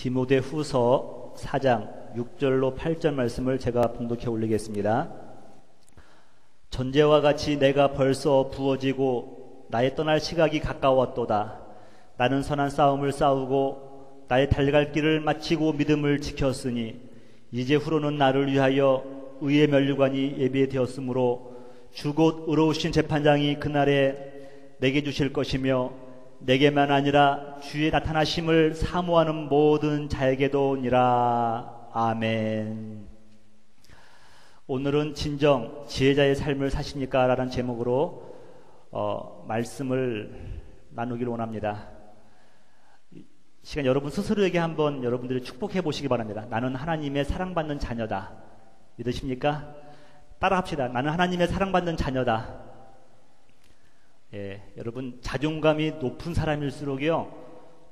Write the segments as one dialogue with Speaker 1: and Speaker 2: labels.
Speaker 1: 디모데후서 4장 6절로 8절 말씀을 제가 봉독해 올리겠습니다. 전제와 같이 내가 벌써 부어지고 나의 떠날 시각이 가까웠도다. 나는 선한 싸움을 싸우고 나의 달려갈 길을 마치고 믿음을 지켰으니 이제 후로는 나를 위하여 의의 면류관이 예비되었으므로 주 곧 의로우신 재판장이 그날에 내게 주실 것이며 내게만 아니라 주의 나타나심을 사모하는 모든 자에게도니라. 아멘. 오늘은 진정 지혜자의 삶을 사십니까? 라는 제목으로 말씀을 나누기를 원합니다. 시간 여러분 스스로에게 한번 여러분들이 축복해 보시기 바랍니다. 나는 하나님의 사랑받는 자녀다. 믿으십니까? 따라 합시다. 나는 하나님의 사랑받는 자녀다. 여러분 자존감이 높은 사람일수록요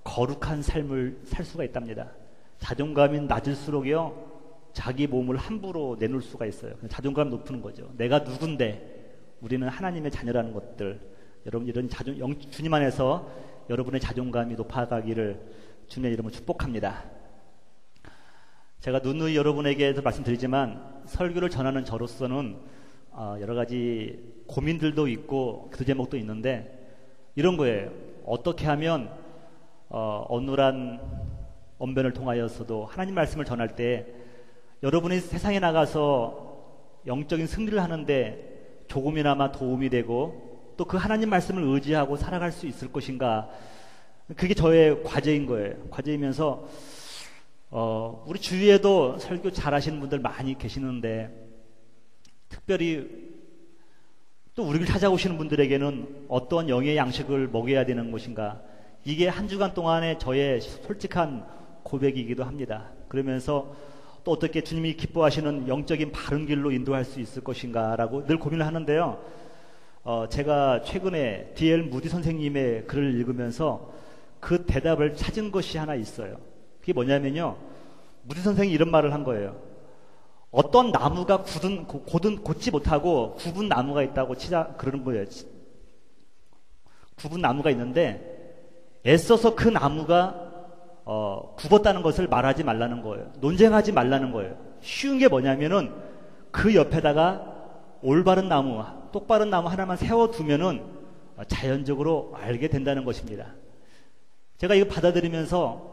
Speaker 1: 거룩한 삶을 살 수가 있답니다. 자존감이 낮을수록요 자기 몸을 함부로 내놓을 수가 있어요. 자존감 높은 거죠. 내가 누군데 우리는 하나님의 자녀라는 것들. 여러분 이런 주님 안에서 여러분의 자존감이 높아가기를 주님의 이름으로 축복합니다. 제가 누누이 여러분에게도 말씀드리지만 설교를 전하는 저로서는 여러 가지 고민들도 있고 그 제목도 있는데 이런 거예요. 어떻게 하면 어눌한 언변을 통하여서도 하나님 말씀을 전할 때 여러분이 세상에 나가서 영적인 승리를 하는데 조금이나마 도움이 되고 또 그 하나님 말씀을 의지하고 살아갈 수 있을 것인가. 그게 저의 과제인 거예요. 과제이면서 우리 주위에도 설교 잘하시는 분들 많이 계시는데 특별히 또 우리를 찾아오시는 분들에게는 어떤 영의 양식을 먹여야 되는 것인가. 이게 한 주간 동안의 저의 솔직한 고백이기도 합니다. 그러면서 또 어떻게 주님이 기뻐하시는 영적인 바른 길로 인도할 수 있을 것인가 라고 늘 고민을 하는데요. 제가 최근에 D.L. 무디 선생님의 글을 읽으면서 그 대답을 찾은 것이 하나 있어요. 그게 뭐냐면요, 무디 선생이 이런 말을 한 거예요. 어떤 나무가 곧지 못하고 굽은 나무가 있다고 그러는 거예요. 굽은 나무가 있는데 애써서 그 나무가 굽었다는 것을 말하지 말라는 거예요. 논쟁하지 말라는 거예요. 쉬운 게 뭐냐면은 그 옆에다가 올바른 나무, 똑바른 나무 하나만 세워두면은 자연적으로 알게 된다는 것입니다. 제가 이거 받아들이면서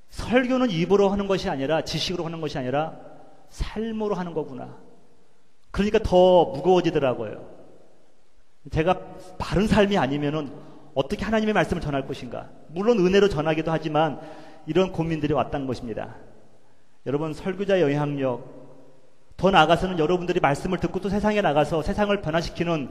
Speaker 1: 설교는 입으로 하는 것이 아니라 지식으로 하는 것이 아니라 삶으로 하는 거구나. 그러니까 더 무거워지더라고요. 제가 바른 삶이 아니면은 어떻게 하나님의 말씀을 전할 것인가. 물론 은혜로 전하기도 하지만 이런 고민들이 왔다는 것입니다. 여러분 설교자의 영향력, 더 나아가서는 여러분들이 말씀을 듣고 또 세상에 나가서 세상을 변화시키는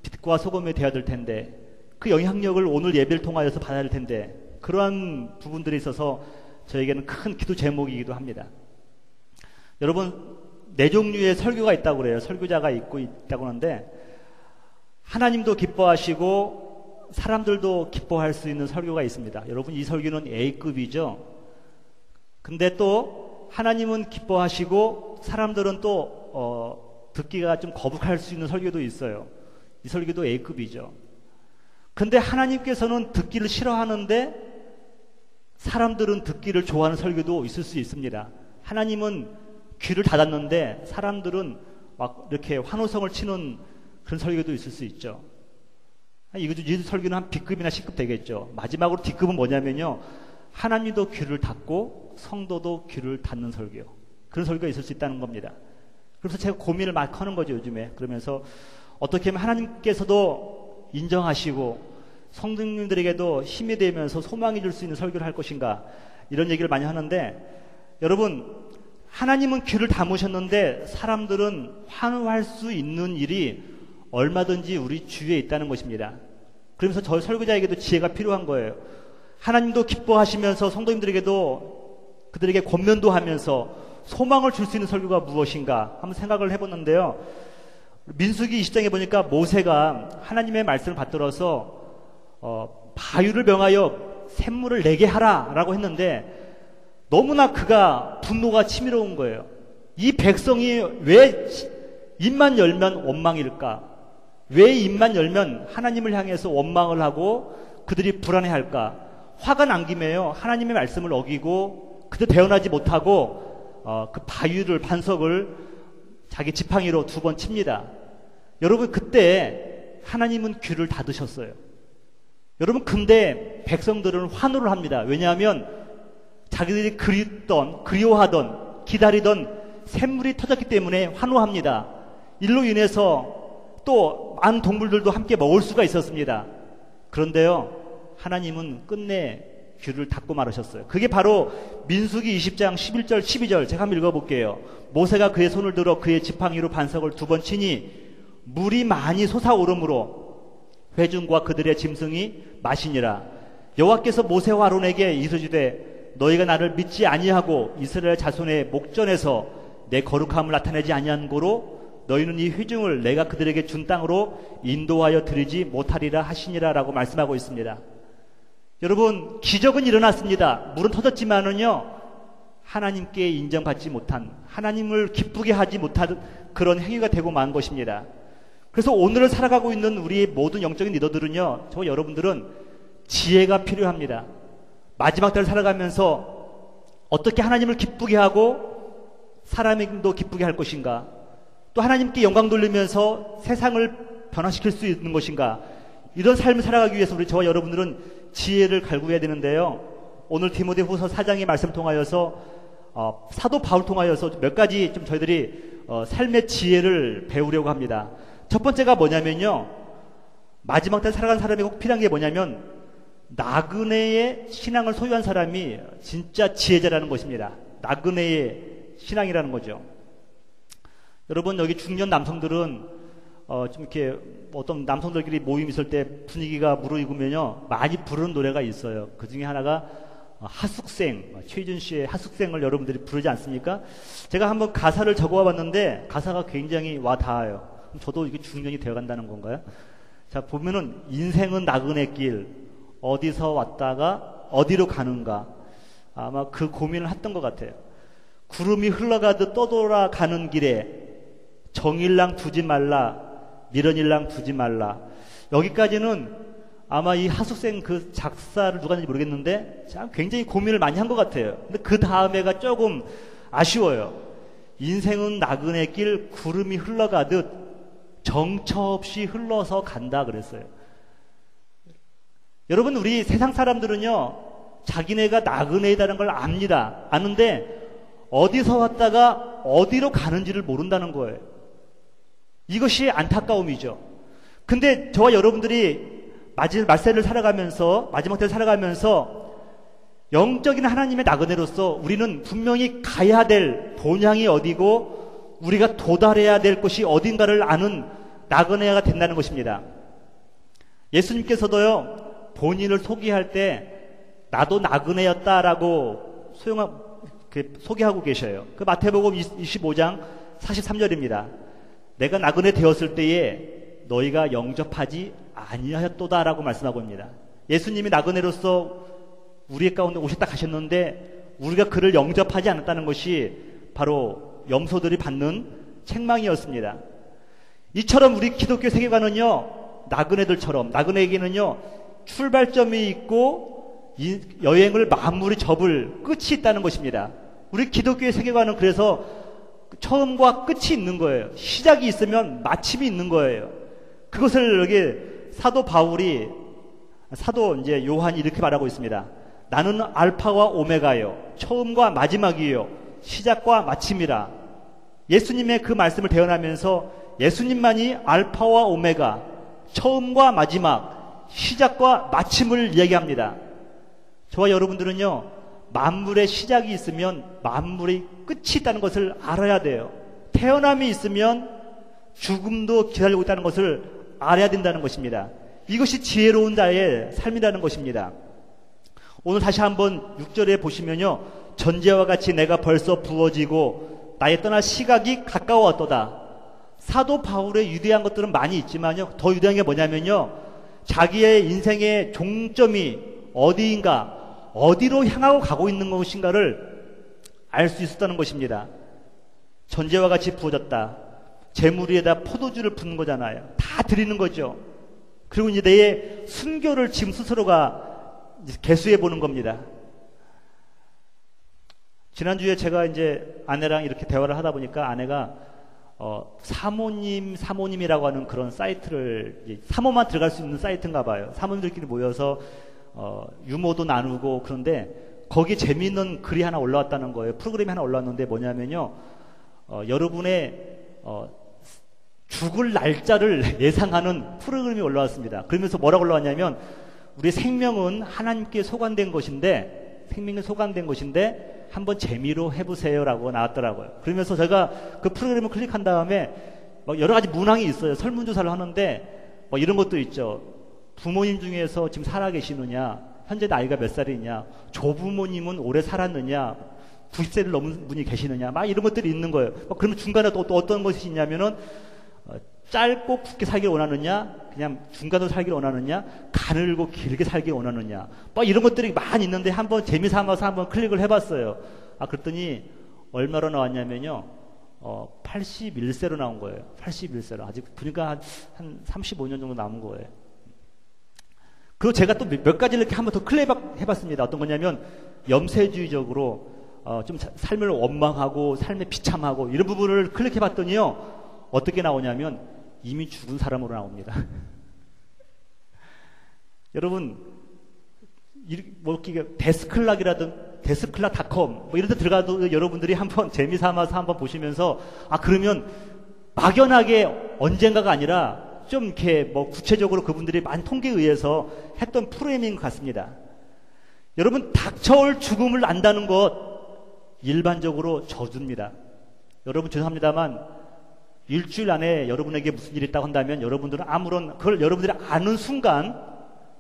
Speaker 1: 빛과 소금이 되어야 될 텐데 그 영향력을 오늘 예배를 통하여서 받아야 될 텐데 그러한 부분들이 있어서 저에게는 큰 기도 제목이기도 합니다. 여러분 네 종류의 설교가 있다고 그래요. 설교자가 있다고 하는데 하나님도 기뻐하시고 사람들도 기뻐할 수 있는 설교가 있습니다. 여러분 이 설교는 A급이죠. 근데 또 하나님은 기뻐하시고 사람들은 또 듣기가 좀 거북할 수 있는 설교도 있어요. 이 설교도 A급이죠. 근데 하나님께서는 듣기를 싫어하는데 사람들은 듣기를 좋아하는 설교도 있을 수 있습니다. 하나님은 귀를 닫았는데 사람들은 막 이렇게 환호성을 치는 그런 설교도 있을 수 있죠. 이 설교는 한 B급이나 C급 되겠죠. 마지막으로 D급은 뭐냐면요, 하나님도 귀를 닫고 성도도 귀를 닫는 설교, 그런 설교가 있을 수 있다는 겁니다. 그래서 제가 고민을 막 하는 거죠 요즘에. 그러면서 어떻게 하면 하나님께서도 인정하시고 성도님들에게도 힘이 되면서 소망이 줄 수 있는 설교를 할 것인가, 이런 얘기를 많이 하는데 여러분 하나님은 귀를 담으셨는데 사람들은 환호할 수 있는 일이 얼마든지 우리 주위에 있다는 것입니다. 그러면서 저 설교자에게도 지혜가 필요한 거예요. 하나님도 기뻐하시면서 성도님들에게도 그들에게 권면도 하면서 소망을 줄 수 있는 설교가 무엇인가 한번 생각을 해봤는데요. 민수기 20장에 보니까 모세가 하나님의 말씀을 받들어서 바위를 명하여 샘물을 내게 하라 라고 했는데 너무나 그가 분노가 치밀어온 거예요. 이 백성이 왜 입만 열면 원망일까? 왜 입만 열면 하나님을 향해서 원망을 하고 그들이 불안해할까? 화가 난 김에요. 하나님의 말씀을 어기고 그때 대언하지 못하고 그 반석을 자기 지팡이로 2번 칩니다. 여러분 그때 하나님은 귀를 닫으셨어요. 여러분 근데 백성들은 환호를 합니다. 왜냐하면 자기들이 그리워하던 기다리던 샘물이 터졌기 때문에 환호합니다. 일로 인해서 또 많은 동물들도 함께 먹을 수가 있었습니다. 그런데요 하나님은 끝내 귀를 닫고 말하셨어요. 그게 바로 민수기 20장 11절 12절 제가 한번 읽어볼게요. 모세가 그의 손을 들어 그의 지팡이로 반석을 2번 치니 물이 많이 솟아오르므로 회중과 그들의 짐승이 마시니라. 여호와께서 모세와 아론에게 이르시되 너희가 나를 믿지 아니하고 이스라엘 자손의 목전에서 내 거룩함을 나타내지 아니한 고로 너희는 이 회중을 내가 그들에게 준 땅으로 인도하여 드리지 못하리라 하시니라 라고 말씀하고 있습니다. 여러분 기적은 일어났습니다. 물은 터졌지만은요 하나님께 인정받지 못한, 하나님을 기쁘게 하지 못한 그런 행위가 되고 만 것입니다. 그래서 오늘을 살아가고 있는 우리의 모든 영적인 리더들은요, 저 여러분들은 지혜가 필요합니다. 마지막 때를 살아가면서 어떻게 하나님을 기쁘게 하고 사람도 기쁘게 할 것인가, 또 하나님께 영광 돌리면서 세상을 변화시킬 수 있는 것인가, 이런 삶을 살아가기 위해서 저와 여러분들은 지혜를 갈구해야 되는데요. 오늘 디모데후서 4장의 말씀 통하여서 사도 바울 통하여서 몇 가지 좀 저희들이 삶의 지혜를 배우려고 합니다. 첫 번째가 뭐냐면요, 마지막 때 살아가는 사람이 꼭 필요한 게 뭐냐면 나그네의 신앙을 소유한 사람이 진짜 지혜자라는 것입니다. 나그네의 신앙이라는 거죠. 여러분 여기 중년 남성들은 좀 이렇게 어떤 남성들끼리 모임 있을 때 분위기가 무르익으면요 많이 부르는 노래가 있어요. 그 중에 하나가 하숙생, 최희준 씨의 하숙생을 여러분들이 부르지 않습니까? 제가 한번 가사를 적어와 봤는데 가사가 굉장히 와 닿아요. 저도 이게 중년이 되어간다는 건가요? 자, 보면은 인생은 나그네 길, 어디서 왔다가 어디로 가는가, 아마 그 고민을 했던 것 같아요. 구름이 흘러가듯 떠돌아가는 길에 정일랑 두지 말라, 미련일랑 두지 말라. 여기까지는 아마 이 하숙생 그 작사를 누가 했는지 모르겠는데 굉장히 고민을 많이 한 것 같아요. 근데 그 다음에가 조금 아쉬워요. 인생은 나그네 길, 구름이 흘러가듯 정처 없이 흘러서 간다 그랬어요. 여러분 우리 세상 사람들은요 자기네가 나그네이다는 걸 압니다. 아는데 어디서 왔다가 어디로 가는지를 모른다는 거예요. 이것이 안타까움이죠. 근데 저와 여러분들이 말세를 살아가면서, 마지막 때를 살아가면서 영적인 하나님의 나그네로서 우리는 분명히 가야 될 본향이 어디고 우리가 도달해야 될 것이 어딘가를 아는 나그네가 된다는 것입니다. 예수님께서도요 본인을 소개할 때 나도 나그네였다라고 소개하고 계셔요. 그 마태복음 25장 43절입니다. 내가 나그네 되었을 때에 너희가 영접하지 아니하였도다라고 말씀하고 있습니다. 예수님이 나그네로서 우리 가운데 오셨다 가셨는데 우리가 그를 영접하지 않았다는 것이 바로 염소들이 받는 책망이었습니다. 이처럼 우리 기독교 세계관은요 나그네들처럼, 나그네에게는요 출발점이 있고 이 여행을 마무리 접을 끝이 있다는 것입니다. 우리 기독교의 세계관은 그래서 처음과 끝이 있는 거예요. 시작이 있으면 마침이 있는 거예요. 그것을 여기 사도 이제 요한이 이렇게 말하고 있습니다. 나는 알파와 오메가요, 처음과 마지막이요, 시작과 마침이라. 예수님의 그 말씀을 대언하면서 예수님만이 알파와 오메가, 처음과 마지막, 시작과 마침을 이야기합니다. 저와 여러분들은요 만물의 시작이 있으면 만물의 끝이 있다는 것을 알아야 돼요. 태어남이 있으면 죽음도 기다리고 있다는 것을 알아야 된다는 것입니다. 이것이 지혜로운 자의 삶이라는 것입니다. 오늘 다시 한번 6절에 보시면요 전제와 같이 내가 벌써 부어지고 나의 떠날 시각이 가까워왔도다. 사도 바울의 유대한 것들은 많이 있지만요 더 유대한 게 뭐냐면요 자기의 인생의 종점이 어디인가, 어디로 향하고 가고 있는 것인가를 알 수 있었다는 것입니다. 전제와 같이 부어졌다. 재물 위에다 포도주를 붓는 거잖아요. 다 드리는 거죠. 그리고 이제 내 순교를 지금 스스로가 이제 개수해 보는 겁니다. 지난주에 제가 이제 아내랑 이렇게 대화를 하다 보니까 아내가 사모님이라고 하는 그런 사이트를, 사모만 들어갈 수 있는 사이트인가 봐요. 사모님들끼리 모여서 유머도 나누고, 그런데 거기에 재미있는 글이 하나 올라왔다는 거예요. 프로그램이 하나 올라왔는데 뭐냐면요, 여러분의 죽을 날짜를 예상하는 프로그램이 올라왔습니다. 그러면서 뭐라고 올라왔냐면, 우리 생명은 하나님께 소관된 것인데, 한번 재미로 해보세요 라고 나왔더라고요. 그러면서 제가 그 프로그램을 클릭한 다음에 여러 가지 문항이 있어요. 설문조사를 하는데 이런 것도 있죠. 부모님 중에서 지금 살아계시느냐, 현재 나이가 몇 살이냐, 조부모님은 오래 살았느냐, 90세를 넘은 분이 계시느냐, 막 이런 것들이 있는 거예요. 그러면 중간에 또 어떤 것이 있냐면은 짧고 굵게 살길 원하느냐, 그냥 중간으로 살길 원하느냐, 가늘고 길게 살길 원하느냐, 이런 것들이 많이 있는데 한번 재미삼아서 한번 클릭을 해봤어요. 그랬더니 얼마로 나왔냐면요, 81세로 나온 거예요. 81세로. 아직 보니까 한 35년 정도 남은 거예요. 그리고 제가 또 몇 가지를 이렇게 한번 더 클릭 해봤습니다. 어떤 거냐면 염세주의적으로 좀 삶을 원망하고 삶에 비참하고 이런 부분을 클릭해봤더니요, 어떻게 나오냐면 이미 죽은 사람으로 나옵니다. 여러분, 데스클락닷컴 이런 데 들어가도 여러분들이 한번 재미삼아서 한번 보시면서 그러면 막연하게 언젠가가 아니라 좀 이렇게 구체적으로 그분들이 많은 통계에 의해서 했던 프로그래밍 같습니다. 여러분, 닥쳐올 죽음을 안다는 것 일반적으로 저주입니다. 여러분 죄송합니다만 일주일 안에 여러분에게 무슨 일이 있다고 한다면 여러분들은 그걸 여러분들이 아는 순간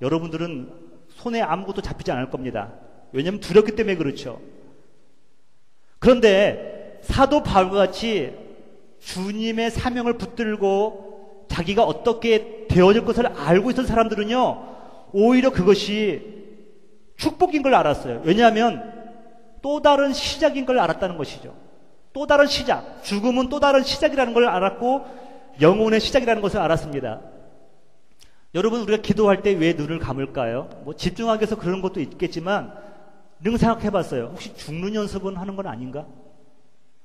Speaker 1: 여러분들은 손에 아무것도 잡히지 않을 겁니다. 왜냐하면 두렵기 때문에 그렇죠. 그런데 사도 바울과 같이 주님의 사명을 붙들고 자기가 어떻게 되어질 것을 알고 있던 사람들은요, 오히려 그것이 축복인 걸 알았어요. 왜냐하면 또 다른 시작인 걸 알았다는 것이죠. 또 다른 시작, 죽음은 또 다른 시작이라는 걸 알았고 영혼의 시작이라는 것을 알았습니다. 여러분, 우리가 기도할 때 왜 눈을 감을까요? 집중하기 위해서 그런 것도 있겠지만 이런 거 생각해봤어요. 혹시 죽는 연습은 하는 건 아닌가?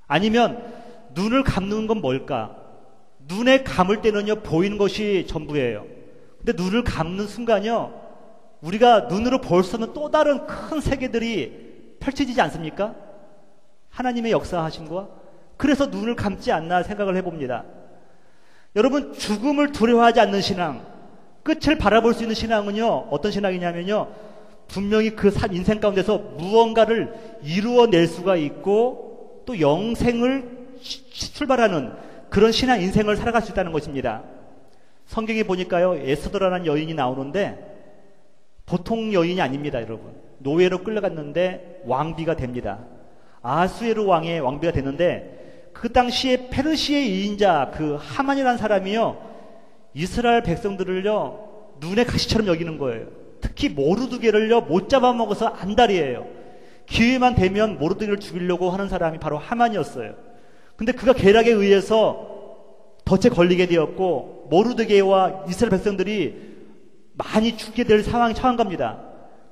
Speaker 1: 아니면 눈을 감는 건 뭘까? 눈에 감을 때는요, 보이는 것이 전부예요. 근데 눈을 감는 순간요, 우리가 눈으로 볼 수 없는 또 다른 큰 세계들이 펼쳐지지 않습니까? 하나님의 역사하심과. 그래서 눈을 감지 않나 생각을 해봅니다. 여러분, 죽음을 두려워하지 않는 신앙, 끝을 바라볼 수 있는 신앙은요, 어떤 신앙이냐면요, 분명히 그 인생 가운데서 무언가를 이루어낼 수가 있고 또 영생을 출발하는 그런 신앙 인생을 살아갈 수 있다는 것입니다. 성경에 보니까요, 에스더라는 여인이 나오는데 보통 여인이 아닙니다. 여러분, 노예로 끌려갔는데 왕비가 됩니다. 아수에르 왕의 왕비가 됐는데 그 당시에 페르시의 이인자 그 하만이라는 사람이요, 이스라엘 백성들을요 눈의 가시처럼 여기는 거예요. 특히 모르드게를요 못 잡아먹어서 안달이에요. 기회만 되면 모르드게를 죽이려고 하는 사람이 바로 하만이었어요. 근데 그가 계략에 의해서 덫에 걸리게 되었고 모르드게와 이스라엘 백성들이 많이 죽게 될 상황이 처한 겁니다.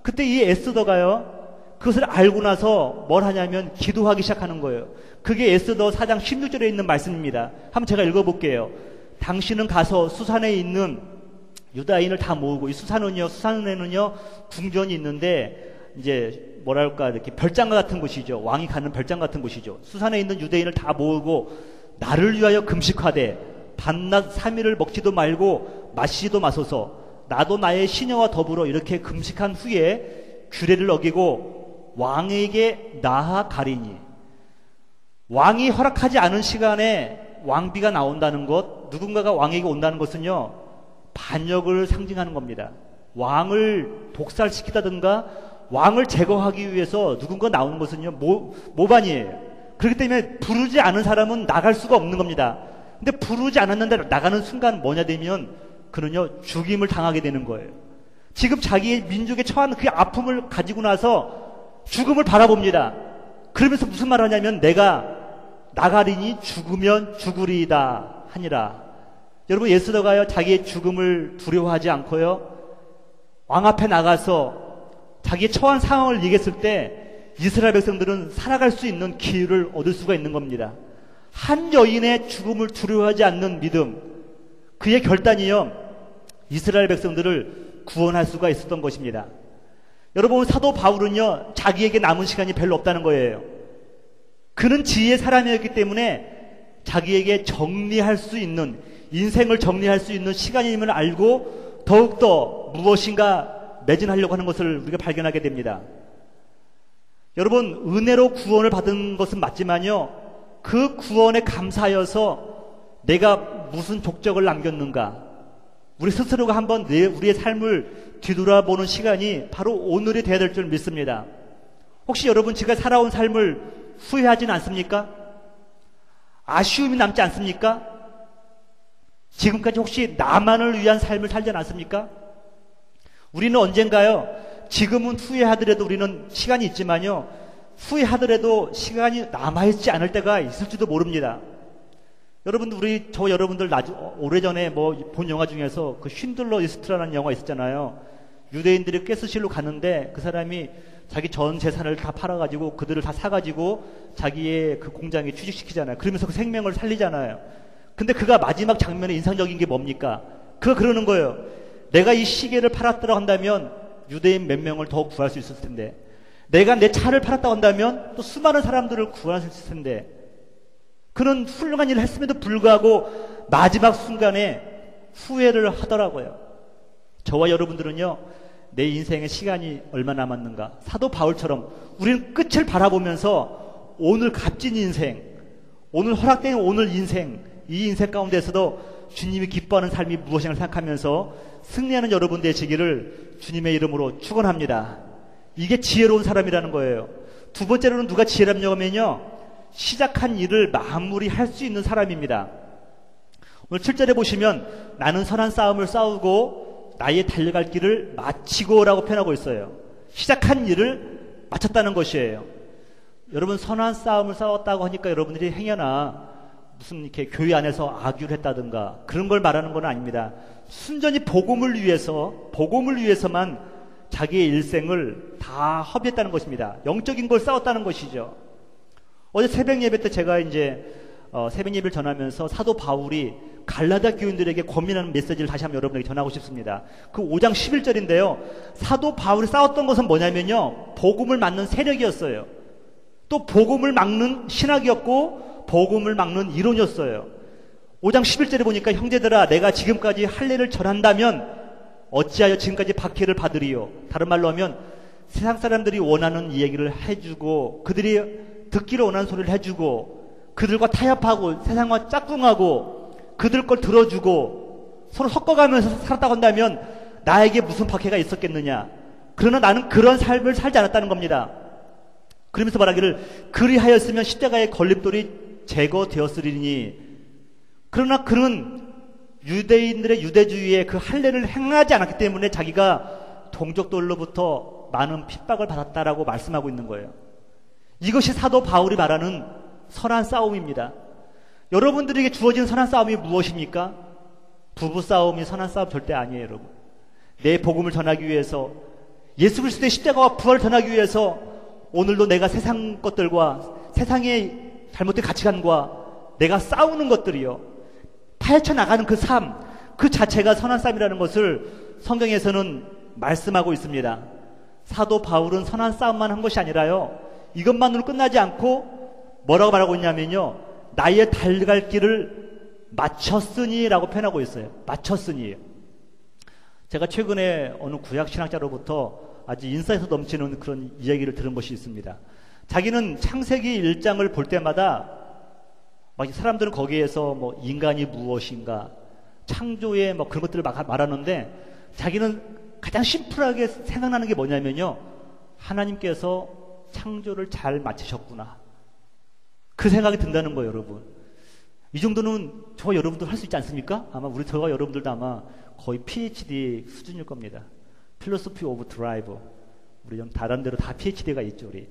Speaker 1: 그때 이 에스더가요, 그것을 알고 나서 뭘 하냐면 기도하기 시작하는 거예요. 그게 에스더 4장 16절에 있는 말씀입니다. 한번 제가 읽어볼게요. 당신은 가서 수산에 있는 유다인을 다 모으고, 이 수산에는요 궁전이 있는데 이제 뭐랄까 이렇게 별장과 같은 곳이죠. 왕이 가는 별장 같은 곳이죠. 수산에 있는 유대인을 다 모으고 나를 위하여 금식하되 밤낮 3일을 먹지도 말고 마시지도 마소서. 나도 나의 시녀와 더불어 이렇게 금식한 후에 규례를 어기고 왕에게 나아가리니. 왕이 허락하지 않은 시간에 왕비가 나온다는 것, 누군가가 왕에게 온다는 것은요 반역을 상징하는 겁니다. 왕을 독살시키다든가 왕을 제거하기 위해서 누군가 나오는 것은요 모반이에요. 그렇기 때문에 부르지 않은 사람은 나갈 수가 없는 겁니다. 근데 부르지 않았는데 나가는 순간 뭐냐 되면 그는요 죽임을 당하게 되는 거예요. 지금 자기의 민족에 처한 그 아픔을 가지고 나서 죽음을 바라봅니다. 그러면서 무슨 말을 하냐면 내가 나가리니 죽으면 죽으리이다 하니라. 여러분, 에스더가요 자기의 죽음을 두려워하지 않고요 왕 앞에 나가서 자기의 처한 상황을 얘기했을 때 이스라엘 백성들은 살아갈 수 있는 기회를 얻을 수가 있는 겁니다. 한 여인의 죽음을 두려워하지 않는 믿음, 그의 결단이요, 이스라엘 백성들을 구원할 수가 있었던 것입니다. 여러분, 사도 바울은요, 자기에게 남은 시간이 별로 없다는 거예요. 그는 지혜의 사람이었기 때문에 자기에게 정리할 수 있는, 인생을 정리할 수 있는 시간임을 알고 더욱더 무엇인가 매진하려고 하는 것을 우리가 발견하게 됩니다. 여러분, 은혜로 구원을 받은 것은 맞지만요, 그 구원에 감사하여서 내가 무슨 족적을 남겼는가, 우리 스스로가 한번 우리의 삶을 뒤돌아보는 시간이 바로 오늘이 되어야 될 줄 믿습니다. 혹시 여러분, 제가 살아온 삶을 후회하지는 않습니까? 아쉬움이 남지 않습니까? 지금까지 혹시 나만을 위한 삶을 살지 않았습니까? 우리는 언젠가요, 지금은 후회하더라도 우리는 시간이 있지만요, 후회하더라도 시간이 남아있지 않을 때가 있을지도 모릅니다. 여러분들, 여러분들 오래전에 본 영화 중에서 그 쉰들러 리스트라는 영화 있었잖아요. 유대인들이 가스실로 가는데 그 사람이 자기 전 재산을 다 팔아가지고 그들을 다 사가지고 자기의 그 공장에 취직시키잖아요. 그러면서 그 생명을 살리잖아요. 근데 그가 마지막 장면에 인상적인 게 뭡니까? 그가 그러는 거예요. 내가 이 시계를 팔았다고 한다면 유대인 몇 명을 더 구할 수 있을 텐데, 내가 내 차를 팔았다고 한다면 또 수많은 사람들을 구할 수 있을 텐데, 그는 훌륭한 일을 했음에도 불구하고 마지막 순간에 후회를 하더라고요. 저와 여러분들은요, 내 인생의 시간이 얼마 남았는가, 사도 바울처럼 우리는 끝을 바라보면서 오늘 값진 인생, 오늘 허락된 오늘 인생, 이 인생 가운데서도 주님이 기뻐하는 삶이 무엇인가 생각하면서 승리하는 여러분 되시기를 주님의 이름으로 축원합니다. 이게 지혜로운 사람이라는 거예요. 두 번째로는 누가 지혜롭냐고 하면요, 시작한 일을 마무리할 수 있는 사람입니다. 오늘 7절에 보시면 나는 선한 싸움을 싸우고 나의 달려갈 길을 마치고 라고 표현하고 있어요. 시작한 일을 마쳤다는 것이에요. 여러분, 선한 싸움을 싸웠다고 하니까 여러분들이 행여나 무슨 이렇게 교회 안에서 악유를 했다든가 그런 걸 말하는 건 아닙니다. 순전히 복음을 위해서만 자기의 일생을 다 허비했다는 것입니다. 영적인 걸 싸웠다는 것이죠. 어제 새벽 예배 때 제가 새벽 예배를 전하면서 사도 바울이 갈라디아 교인들에게 권면하는 메시지를 다시 한번 여러분에게 전하고 싶습니다. 그 5장 11절인데요. 사도 바울이 싸웠던 것은 뭐냐면요, 복음을 막는 세력이었어요. 또 복음을 막는 신학이었고 복음을 막는 이론이었어요. 5장 11절에 보니까 형제들아, 내가 지금까지 할례를 절한다면 어찌하여 지금까지 박해를 받으리요. 다른 말로 하면 세상 사람들이 원하는 이야기를 해주고, 그들이 듣기를 원하는 소리를 해주고, 그들과 타협하고 세상과 짝꿍하고 그들 걸 들어주고 서로 섞어가면서 살았다고 한다면 나에게 무슨 박해가 있었겠느냐. 그러나 나는 그런 삶을 살지 않았다는 겁니다. 그러면서 말하기를 그리하였으면 십자가의 걸림돌이 제거되었으리니, 그러나 그는 유대인들의 유대주의의 그 할례를 행하지 않았기 때문에 자기가 동족들로부터 많은 핍박을 받았다라고 말씀하고 있는 거예요. 이것이 사도 바울이 말하는 선한 싸움입니다. 여러분들에게 주어진 선한 싸움이 무엇입니까? 부부싸움이 선한 싸움 절대 아니에요, 여러분. 내 복음을 전하기 위해서, 예수 그리스도의 십자가와 부활을 전하기 위해서 오늘도 내가 세상 것들과 세상의 잘못된 가치관과 내가 싸우는 것들이요, 파헤쳐 나가는 그 삶, 그 자체가 선한 싸움이라는 것을 성경에서는 말씀하고 있습니다. 사도 바울은 선한 싸움만 한 것이 아니라요, 이것만으로 끝나지 않고 뭐라고 말하고 있냐면요, 나의 달려갈 길을 마쳤으니 라고 표현하고 있어요. 마쳤으니. 제가 최근에 어느 구약 신학자로부터 아주 인사에서 넘치는 그런 이야기를 들은 것이 있습니다. 자기는 창세기 1장을 볼 때마다 막 사람들은 거기에서 뭐 인간이 무엇인가, 창조의 뭐 그런 것들을 막 말하는데, 자기는 가장 심플하게 생각나는 게 뭐냐면요, 하나님께서 창조를 잘 마치셨구나, 그 생각이 든다는 거예요. 여러분, 이 정도는 저와 여러분들 할 수 있지 않습니까? 아마 저와 여러분들도 아마 거의 PhD 수준일 겁니다. 필로소피 오브 드라이브, 우리 좀 다른 데로 다 PhD가 있죠. 우리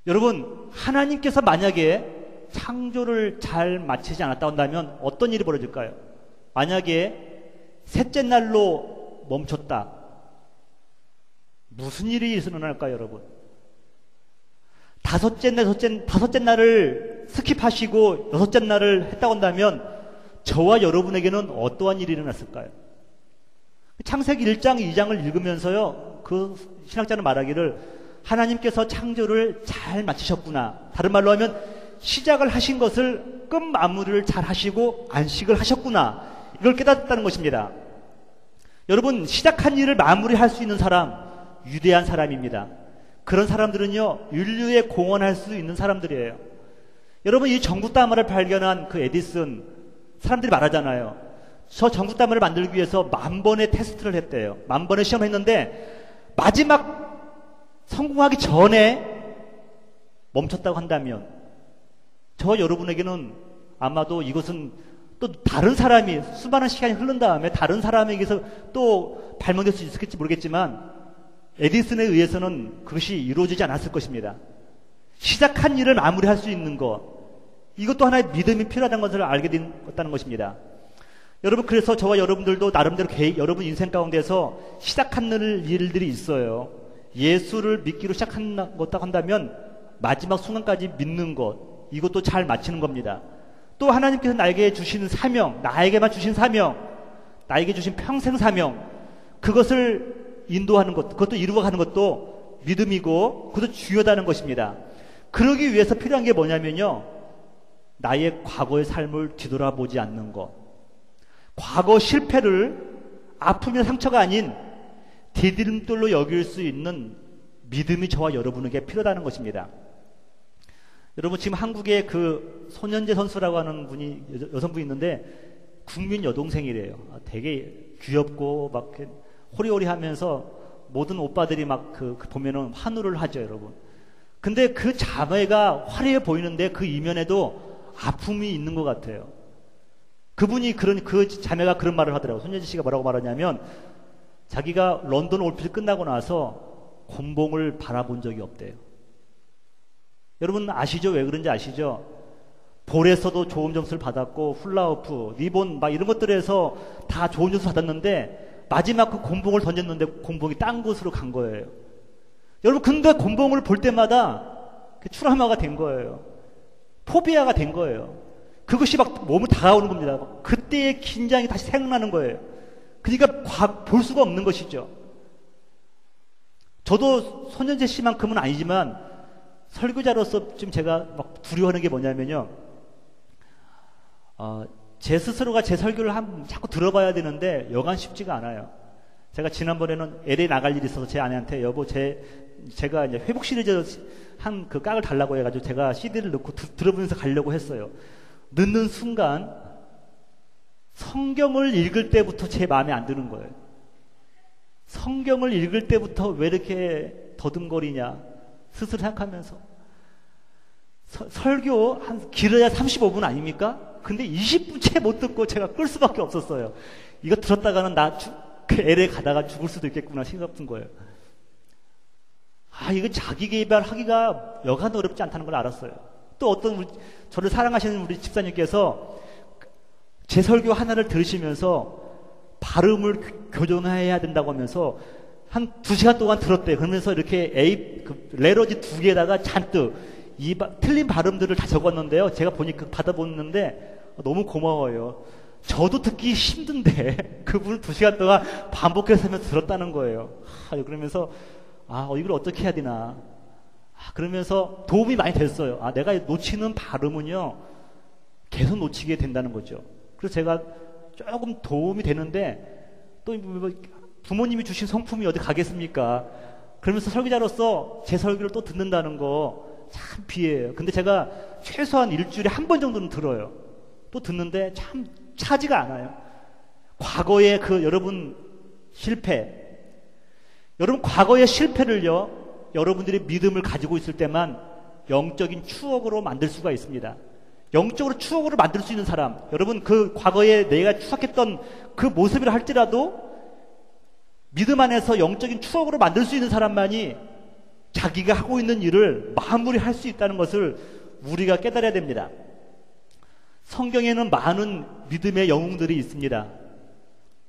Speaker 1: 여러분, 하나님께서 만약에 창조를 잘 마치지 않았다 한다면 어떤 일이 벌어질까요? 만약에 셋째 날로 멈췄다, 무슨 일이 일어날까요, 여러분? 다섯째 날을 스킵하시고 여섯째 날을 했다고 한다면 저와 여러분에게는 어떠한 일이 일어났을까요? 창세기 1장, 2장을 읽으면서요, 그 신학자는 말하기를 하나님께서 창조를 잘 마치셨구나. 다른 말로 하면 시작을 하신 것을 끝 마무리를 잘 하시고 안식을 하셨구나. 이걸 깨닫았다는 것입니다. 여러분, 시작한 일을 마무리할 수 있는 사람, 위대한 사람입니다. 그런 사람들은요, 인류에 공헌할 수 있는 사람들이에요. 여러분, 이 전구다물을 발견한 그 에디슨, 사람들이 말하잖아요. 저 전구다물을 만들기 위해서 10,000번의 테스트를 했대요. 10,000번의 시험을 했는데 마지막 성공하기 전에 멈췄다고 한다면 저와 여러분에게는 아마도 이것은 또 다른 사람이 수많은 시간이 흐른 다음에 다른 사람에게서 또 발명될 수 있을지 모르겠지만 에디슨에 의해서는 그것이 이루어지지 않았을 것입니다. 시작한 일을 마무리할 수 있는 것, 이것도 하나의 믿음이 필요하다는 것을 알게 됐다는 것입니다. 여러분, 그래서 저와 여러분들도 나름대로 여러분 인생 가운데서 시작하는 일들이 있어요. 예수를 믿기로 시작한 것다 한다면 마지막 순간까지 믿는 것, 이것도 잘 마치는 겁니다. 또 하나님께서 나에게 주시는 사명, 나에게만 주신 사명, 나에게 주신 평생 사명, 그것을 인도하는 것, 그것도 이루어가는 것도 믿음이고 그것도 중요하다는 것입니다. 그러기 위해서 필요한 게 뭐냐면요, 나의 과거의 삶을 뒤돌아보지 않는 것, 과거 실패를 아픔이나 상처가 아닌 디딤돌로 여길 수 있는 믿음이 저와 여러분에게 필요하다는 것입니다. 여러분, 지금 한국에 그 손현재 선수라고 하는 분이, 여성분이 있는데 국민 여동생이래요. 되게 귀엽고 막 호리호리 하면서 모든 오빠들이 막 보면은 환호를 하죠, 여러분. 근데 그 자매가 화려해 보이는데 그 이면에도 아픔이 있는 것 같아요. 그분이 그 자매가 그런 말을 하더라고요. 손예지 씨가 뭐라고 말하냐면 자기가 런던 올림픽 끝나고 나서 곤봉을 바라본 적이 없대요. 여러분 아시죠? 왜 그런지 아시죠? 볼에서도 좋은 점수를 받았고 훌라후프, 리본 막 이런 것들에서 다 좋은 점수 받았는데 마지막 그 곤봉을 던졌는데 곤봉이 딴 곳으로 간 거예요. 여러분, 근데 곤봉을 볼 때마다 트라우마가 된 거예요. 포비아가 된 거예요. 그것이 막 몸을 다가오는 겁니다. 그때의 긴장이 다시 생각나는 거예요. 그러니까 볼 수가 없는 것이죠. 저도 손현재 씨만큼은 아니지만 설교자로서 지금 제가 막 두려워하는 게 뭐냐면요, 제 스스로가 제 설교를 자꾸 들어봐야 되는데 여간 쉽지가 않아요. 제가 지난번에는 LA 나갈 일이 있어서 제 아내한테 여보 제가 이제 회복 시리즈 한 그 깍을 달라고 해가지고 제가 CD를 넣고 들어보면서 가려고 했어요. 넣는 순간 성경을 읽을 때부터 제 마음에 안 드는 거예요. 성경을 읽을 때부터 왜 이렇게 더듬거리냐 스스로 생각하면서 설교 한 길어야 35분 아닙니까? 근데 20분째 못 듣고 제가 끌 수밖에 없었어요. 이거 들었다가는 그 LA 가다가 죽을 수도 있겠구나 생각든 거예요. 이거 자기 개발하기가 여간 어렵지 않다는 걸 알았어요. 또 어떤 저를 사랑하시는 우리 집사님께서 제 설교 하나를 들으시면서 발음을 교정해야 된다고 하면서 한 2시간 동안 들었대요. 그러면서 이렇게 레러지 2개에다가 잔뜩 틀린 발음들을 다 적었는데요. 제가 보니까 받아보는데 너무 고마워요. 저도 듣기 힘든데 그분을 2시간 동안 반복해서 하면서 들었다는 거예요. 그러면서 이걸 어떻게 해야 되나. 그러면서 도움이 많이 됐어요. 내가 놓치는 발음은요 계속 놓치게 된다는 거죠. 그래서 제가 조금 도움이 되는데 또 부모님이 주신 성품이 어디 가겠습니까? 그러면서 설교자로서 제 설교를 또 듣는다는 거 참 비해요. 근데 제가 최소한 일주일에 한 번 정도는 들어요. 또 듣는데 참 차지가 않아요. 과거의 여러분 실패, 여러분 과거의 실패를요 여러분들이 믿음을 가지고 있을 때만 영적인 추억으로 만들 수가 있습니다. 영적으로 추억으로 만들 수 있는 사람, 여러분 그 과거에 내가 추억했던 그 모습이라 할지라도 믿음 안에서 영적인 추억으로 만들 수 있는 사람만이 자기가 하고 있는 일을 마무리할 수 있다는 것을 우리가 깨달아야 됩니다. 성경에는 많은 믿음의 영웅들이 있습니다.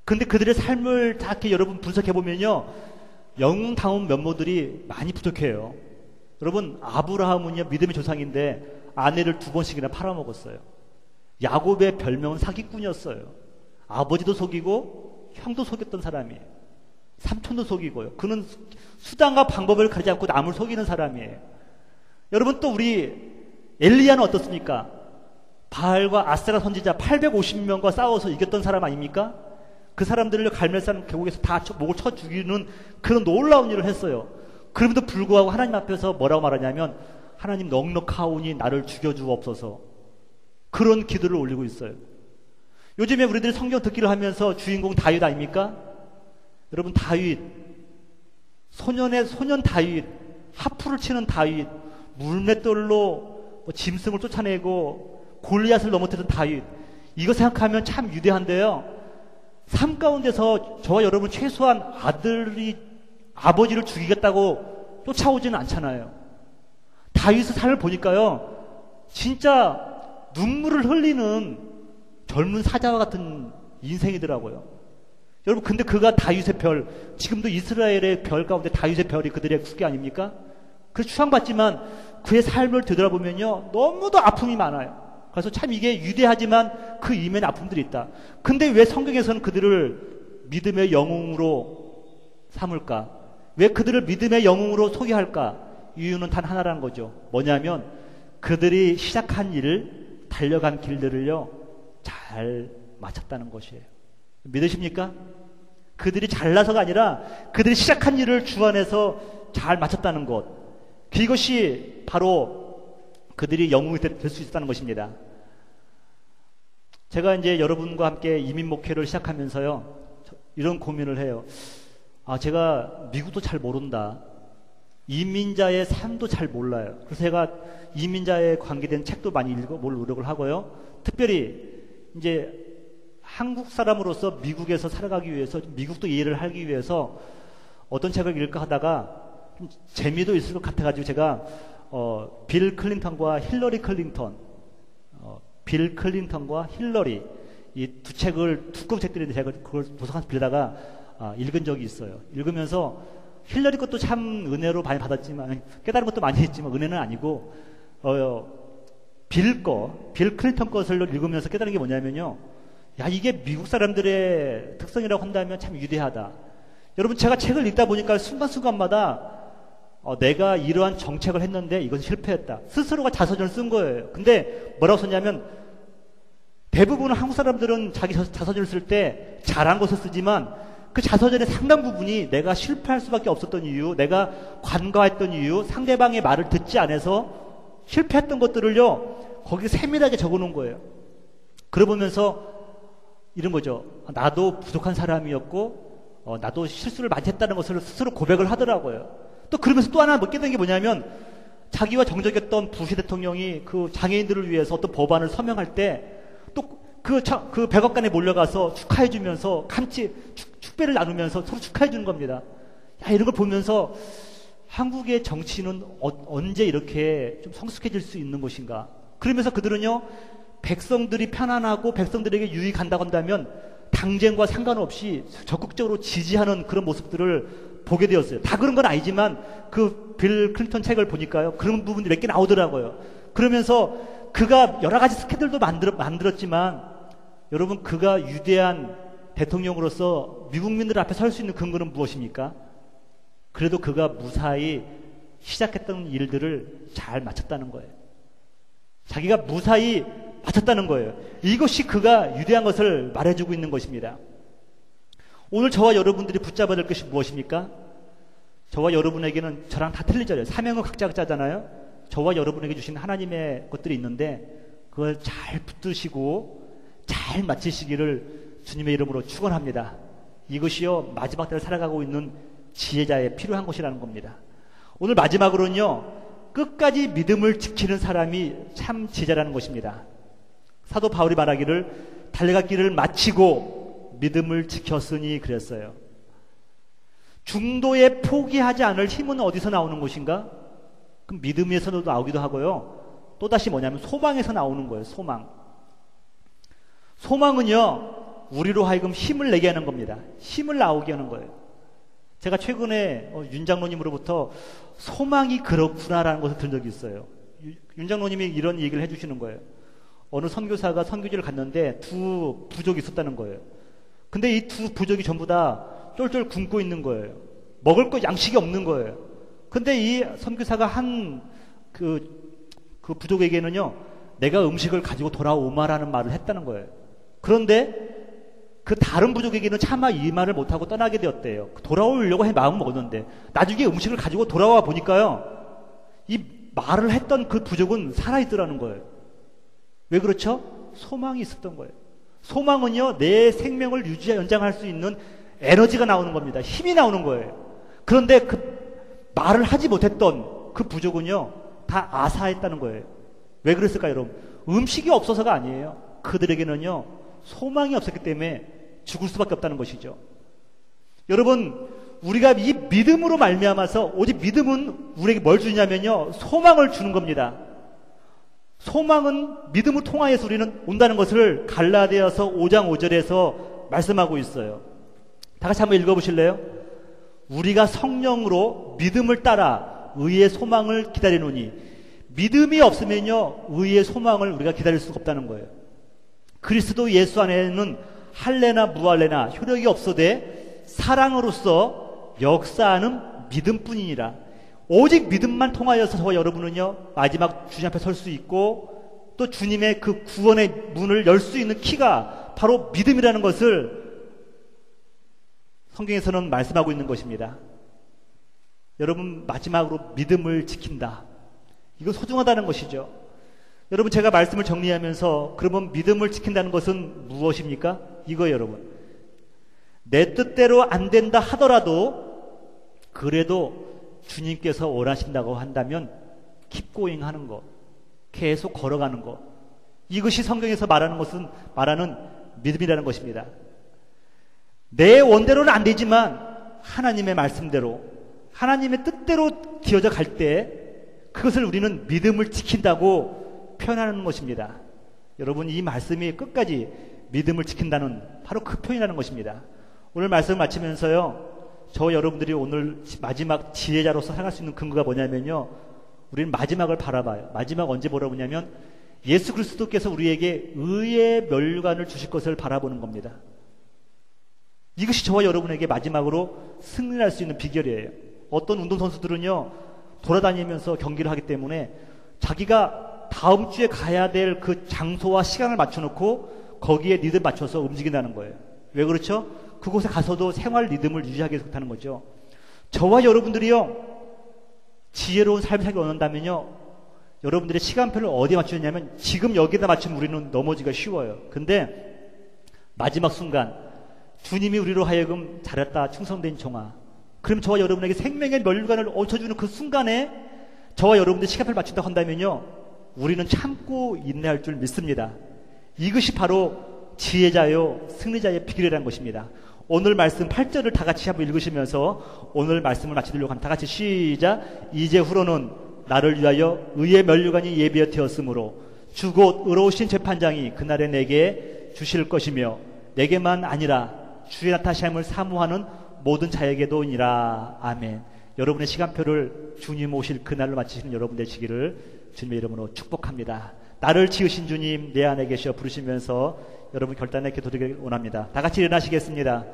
Speaker 1: 근데 그들의 삶을 다 이렇게 여러분 분석해보면요, 영웅다운 면모들이 많이 부족해요. 여러분, 아브라함은요, 믿음의 조상인데 아내를 2번씩이나 팔아먹었어요. 야곱의 별명은 사기꾼이었어요. 아버지도 속이고 형도 속였던 사람이에요. 삼촌도 속이고요. 그는 수단과 방법을 가리지 않고 남을 속이는 사람이에요. 여러분, 또 우리 엘리야는 어떻습니까? 바알과 아세라 선지자 850명과 싸워서 이겼던 사람 아닙니까? 그 사람들을 갈멜산 계곡에서 다 목을 쳐 죽이는 그런 놀라운 일을 했어요. 그럼에도 불구하고 하나님 앞에서 뭐라고 말하냐면, 하나님 넉넉하오니 나를 죽여주옵소서. 그런 기도를 올리고 있어요. 요즘에 우리들이 성경 듣기를 하면서 주인공 다윗 아닙니까? 여러분, 다윗, 소년 다윗, 하프를 치는 다윗, 물맷돌로 짐승을 쫓아내고 골리앗을 넘어뜨린 다윗, 이거 생각하면 참 위대한데요. 삶 가운데서 저와 여러분 최소한 아들이 아버지를 죽이겠다고 쫓아오지는 않잖아요. 다윗의 삶을 보니까요, 진짜 눈물을 흘리는 젊은 사자와 같은 인생이더라고요. 여러분, 근데 그가 다윗의 별, 지금도 이스라엘의 별 가운데 다윗의 별이 그들의 국기 아닙니까? 그래서 추앙받지만 그의 삶을 되돌아보면요, 너무도 아픔이 많아요. 그래서 참 이게 위대하지만 그 이면에 아픔들이 있다. 근데 왜 성경에서는 그들을 믿음의 영웅으로 삼을까? 왜 그들을 믿음의 영웅으로 소개할까? 이유는 단 하나라는 거죠. 뭐냐면 그들이 시작한 일을, 달려간 길들을요, 잘 마쳤다는 것이에요. 믿으십니까? 그들이 잘나서가 아니라 그들이 시작한 일을 주 안에서 잘 마쳤다는 것, 그것이 바로 그들이 영웅이 될 수 있다는 것입니다. 제가 이제 여러분과 함께 이민 목회를 시작하면서요, 이런 고민을 해요. 제가 미국도 잘 모른다. 이민자의 삶도 잘 몰라요. 그래서 제가 이민자에 관계된 책도 많이 읽어볼 노력을 하고요. 특별히 이제 한국 사람으로서 미국에서 살아가기 위해서, 미국도 이해를 하기 위해서 어떤 책을 읽을까 하다가 좀 재미도 있을 것 같아가지고 제가 빌 클린턴과 힐러리 클린턴, 빌 클린턴과 힐러리, 이 두 책을, 두꺼운 책들인데 제가 그걸 도서관에서 빌다가 읽은 적이 있어요. 읽으면서 힐러리 것도 참 은혜로 많이 받았지만, 깨달은 것도 많이 했지만 은혜는 아니고, 빌 클린턴 것을 읽으면서 깨달은 게 뭐냐면요, 야, 이게 미국 사람들의 특성이라고 한다면 참 위대하다. 여러분, 제가 책을 읽다 보니까 순간순간마다 내가 이러한 정책을 했는데 이것은 실패했다. 스스로가 자서전을 쓴 거예요. 근데 뭐라고 썼냐면, 대부분 한국 사람들은 자기 자서전을 쓸 때 잘한 것을 쓰지만 그 자서전의 상당 부분이 내가 실패할 수밖에 없었던 이유, 내가 관과했던 이유, 상대방의 말을 듣지 않아서 실패했던 것들을요, 거기에 세밀하게 적어놓은 거예요. 그러보면서 이런 거죠. 나도 부족한 사람이었고, 나도 실수를 많이 했다는 것을 스스로 고백을 하더라고요. 또 그러면서 또 하나 깨닫는 게 뭐냐면, 자기와 정적이었던 부시 대통령이 그 장애인들을 위해서 어떤 법안을 서명할 때 또 그 백악관에 몰려가서 축하해주면서 같이 축배를 나누면서 서로 축하해주는 겁니다. 야, 이런 걸 보면서 한국의 정치는 언제 이렇게 좀 성숙해질 수 있는 것인가? 그러면서 그들은요, 백성들이 편안하고 백성들에게 유익한다고 한다면 당쟁과 상관없이 적극적으로 지지하는 그런 모습들을 보게 되었어요. 다 그런 건 아니지만 그 빌 클린턴 책을 보니까요, 그런 부분이 몇 개 나오더라고요. 그러면서 그가 여러 가지 스캔들도 만들었지만, 여러분, 그가 위대한 대통령으로서 미국민들 앞에 설 수 있는 근거는 무엇입니까? 그래도 그가 무사히 시작했던 일들을 잘 마쳤다는 거예요. 자기가 무사히 마쳤다는 거예요. 이것이 그가 위대한 것을 말해주고 있는 것입니다. 오늘 저와 여러분들이 붙잡아야 될 것이 무엇입니까? 저와 여러분에게는 저랑 다 틀리잖아요. 사명은 각자잖아요. 저와 여러분에게 주신 하나님의 것들이 있는데 그걸 잘 붙드시고 잘 마치시기를 주님의 이름으로 축원합니다. 이것이요, 마지막 때를 살아가고 있는 지혜자에 필요한 것이라는 겁니다. 오늘 마지막으로는요, 끝까지 믿음을 지키는 사람이 참 지혜자라는 것입니다. 사도 바울이 말하기를 달려갔기를 마치고 믿음을 지켰으니 그랬어요. 중도에 포기하지 않을 힘은 어디서 나오는 것인가? 그럼 믿음에서도 나오기도 하고요. 또다시 뭐냐면 소망에서 나오는 거예요. 소망. 소망은요, 우리로 하여금 힘을 내게 하는 겁니다. 힘을 나오게 하는 거예요. 제가 최근에 윤 장로님으로부터 소망이 그렇구나라는 것을 들은 적이 있어요. 윤 장로님이 이런 얘기를 해주시는 거예요. 어느 선교사가 선교지를 갔는데 두 부족이 있었다는 거예요. 근데 이 두 부족이 전부 다 쫄쫄 굶고 있는 거예요. 먹을 거 양식이 없는 거예요. 근데 이 선교사가 한 그 부족에게는요, 내가 음식을 가지고 돌아오마라는 말을 했다는 거예요. 그런데 그 다른 부족에게는 차마 이 말을 못하고 떠나게 되었대요. 돌아오려고 마음을 먹었는데 나중에 음식을 가지고 돌아와 보니까요, 이 말을 했던 그 부족은 살아있더라는 거예요. 왜 그렇죠? 소망이 있었던 거예요. 소망은요, 내 생명을 연장할 수 있는 에너지가 나오는 겁니다. 힘이 나오는 거예요. 그런데 그 말을 하지 못했던 그 부족은요, 다 아사했다는 거예요. 왜 그랬을까요, 여러분? 음식이 없어서가 아니에요. 그들에게는요, 소망이 없었기 때문에 죽을 수밖에 없다는 것이죠. 여러분, 우리가 이 믿음으로 말미암아서, 오직 믿음은 우리에게 뭘 주냐면요, 소망을 주는 겁니다. 소망은 믿음을 통하여서 우리는 온다는 것을 갈라디아서 5장 5절에서 말씀하고 있어요. 다 같이 한번 읽어보실래요? 우리가 성령으로 믿음을 따라 의의 소망을 기다리노니, 믿음이 없으면요, 의의 소망을 우리가 기다릴 수가 없다는 거예요. 그리스도 예수 안에는 할례나 무할례나 효력이 없어되 사랑으로서 역사하는 믿음뿐이니라. 오직 믿음만 통하여서 저와 여러분은요, 마지막 주님 앞에 설 수 있고, 또 주님의 그 구원의 문을 열 수 있는 키가 바로 믿음이라는 것을 성경에서는 말씀하고 있는 것입니다. 여러분, 마지막으로 믿음을 지킨다. 이거 소중하다는 것이죠. 여러분, 제가 말씀을 정리하면서 그러면 믿음을 지킨다는 것은 무엇입니까? 이거예요, 여러분. 내 뜻대로 안 된다 하더라도 그래도 주님께서 원하신다고 한다면 keep going 하는 것, 계속 걸어가는 것, 이것이 성경에서 말하는 믿음이라는 것입니다. 내 원대로는 안 되지만 하나님의 말씀대로, 하나님의 뜻대로 기어져 갈 때 그것을 우리는 믿음을 지킨다고 표현하는 것입니다. 여러분, 이 말씀이 끝까지 믿음을 지킨다는 바로 그 표현이라는 것입니다. 오늘 말씀을 마치면서요, 저 여러분들이 오늘 마지막 지혜자로서 살아갈 수 있는 근거가 뭐냐면요, 우리는 마지막을 바라봐요. 마지막 언제 보라보냐면 예수 그리스도께서 우리에게 의의 멸관을 주실 것을 바라보는 겁니다. 이것이 저와 여러분에게 마지막으로 승리할 수 있는 비결이에요. 어떤 운동선수들은요, 돌아다니면서 경기를 하기 때문에 자기가 다음 주에 가야 될 그 장소와 시간을 맞춰놓고 거기에 리듬 맞춰서 움직인다는 거예요. 왜 그렇죠? 그곳에 가서도 생활 리듬을 유지하기 위해서 그렇다는 거죠. 저와 여러분들이요, 지혜로운 삶을 살기 원한다면요, 여러분들의 시간표를 어디에 맞추느냐면 지금 여기다 맞추면 우리는 넘어지기가 쉬워요. 근데 마지막 순간 주님이 우리로 하여금 잘했다, 충성된 종아, 그럼 저와 여러분에게 생명의 멸관을 얹혀주는 그 순간에 저와 여러분들 시간표를 맞춘다고 한다면요, 우리는 참고 인내할 줄 믿습니다. 이것이 바로 지혜자요 승리자의 비결이라는 것입니다. 오늘 말씀 8절을 다 같이 한번 읽으시면서 오늘 말씀을 마치도록 합니다. 다 같이 시작. 이제후로는 나를 위하여 의의 면류관이 예비하여 되었으므로 주 곧 의로우신 재판장이 그날에 내게 주실 것이며 내게만 아니라 주의 나타심을 사모하는 모든 자에게도니라. 아멘. 여러분의 시간표를 주님 오실 그날로 마치시는 여러분 되시기를 주님의 이름으로 축복합니다. 나를 지으신 주님 내 안에 계셔 부르시면서 여러분 결단의 기도드리길 원합니다. 다 같이 일어나시겠습니다.